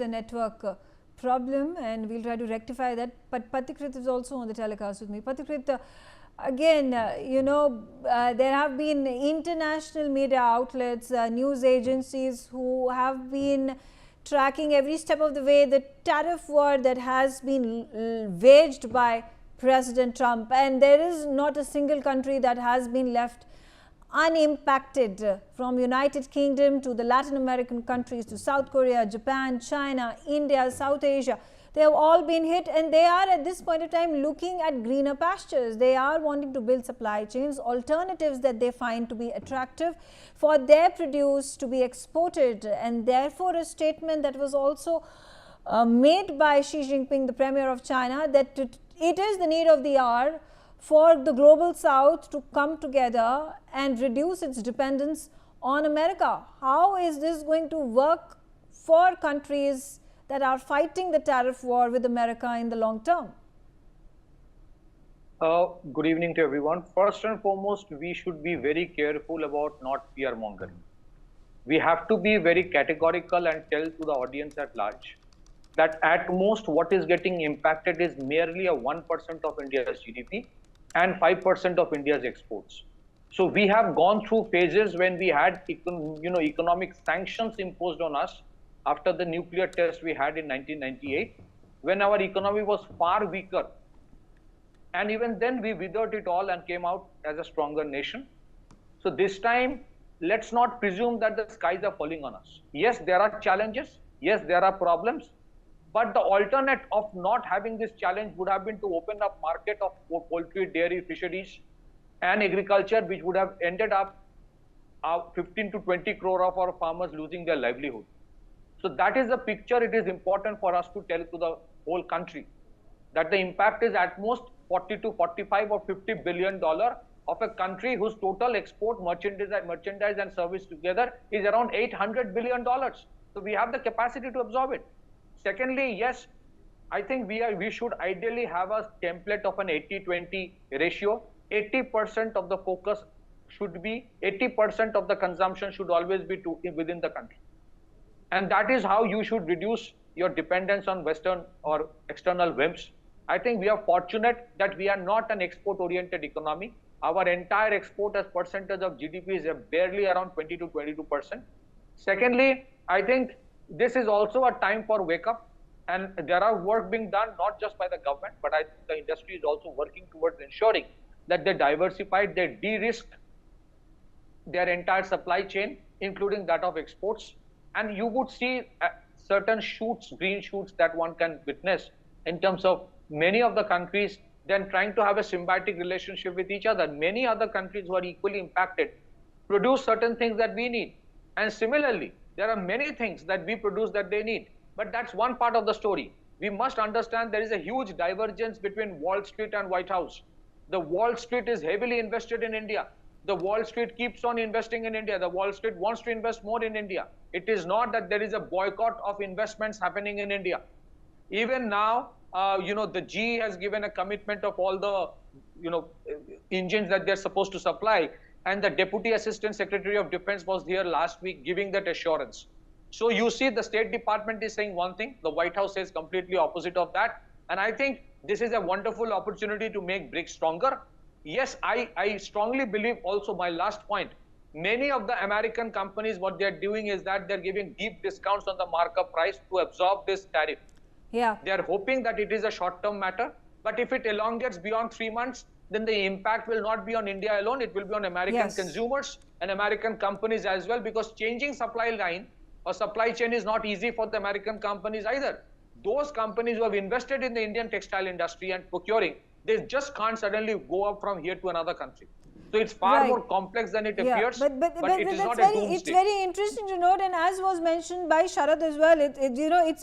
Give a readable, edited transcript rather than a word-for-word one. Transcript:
a network problem and we'll try to rectify that. But Pathikrit is also on the telecast with me. Pathikrit, again, there have been international media outlets, news agencies who have been tracking every step of the way the tariff war that has been waged by President Trump, and there is not a single country that has been left unimpacted, from United Kingdom to the Latin American countries to South Korea, Japan, China, India, South Asia. They have all been hit, and they are at this point of time looking at greener pastures. They are wanting to build supply chains, alternatives that they find to be attractive for their produce to be exported. And therefore, a statement that was also made by Xi Jinping, the Premier of China, that it is the need of the hour for the global South to come together and reduce its dependence on America. How is this going to work for countries that are fighting the tariff war with America in the long term? Good evening to everyone. First and foremost, we should be very careful about not fear mongering. We have to be very categorical and tell to the audience at large that at most what is getting impacted is merely a 1% of India's GDP and 5% of India's exports. So we have gone through phases when we had economic sanctions imposed on us after the nuclear test we had in 1998, when our economy was far weaker. And even then we withered it all and came out as a stronger nation. So this time, let's not presume that the skies are falling on us. Yes, there are challenges. Yes, there are problems. But the alternate of not having this challenge would have been to open up market of poultry, dairy, fisheries and agriculture, which would have ended up 15 to 20 crore of our farmers losing their livelihood. So that is the picture. It is important for us to tell to the whole country that the impact is at most 40 to 45 or $50 billion of a country whose total export merchandise and service together is around $800 billion. So we have the capacity to absorb it. Secondly, yes, I think we should ideally have a template of an 80-20 ratio. 80% of the focus should be, 80% of the consumption should always be within the country. And that is how you should reduce your dependence on Western or external whims. I think we are fortunate that we are not an export-oriented economy. Our entire export as percentage of GDP is barely around 20 to 22%. Secondly, I think this is also a time for wake up, and there are work being done not just by the government, but I think the industry is also working towards ensuring that they diversify, they de-risk their entire supply chain, including that of exports. And you would see certain shoots, green shoots that one can witness in terms of many of the countries then trying to have a symbiotic relationship with each other. Many other countries who are equally impacted produce certain things that we need. And similarly, there are many things that we produce that they need. But that's one part of the story. We must understand there is a huge divergence between Wall Street and White House. The Wall Street is heavily invested in India. The Wall Street keeps on investing in India. The Wall Street wants to invest more in India. It is not that there is a boycott of investments happening in India. Even now, the GE has given a commitment of all the, engines that they're supposed to supply. And the Deputy Assistant Secretary of Defense was here last week giving that assurance. So you see the State Department is saying one thing, the White House says completely opposite of that. And I think this is a wonderful opportunity to make BRICS stronger. Yes, I strongly believe also, my last point, many of the American companies, what they're doing is that they're giving deep discounts on the markup price to absorb this tariff. Yeah. They're hoping that it is a short-term matter. But if it elongates beyond 3 months, then the impact will not be on India alone. It will be on American consumers and American companies as well, because changing supply line or supply chain is not easy for the American companies either. Those companies who have invested in the Indian textile industry and procuring, they just can't suddenly go up from here to another country. So it's far more complex than it appears, but it is not a doomsday. It's very interesting to note, and as was mentioned by Sharad as well, it's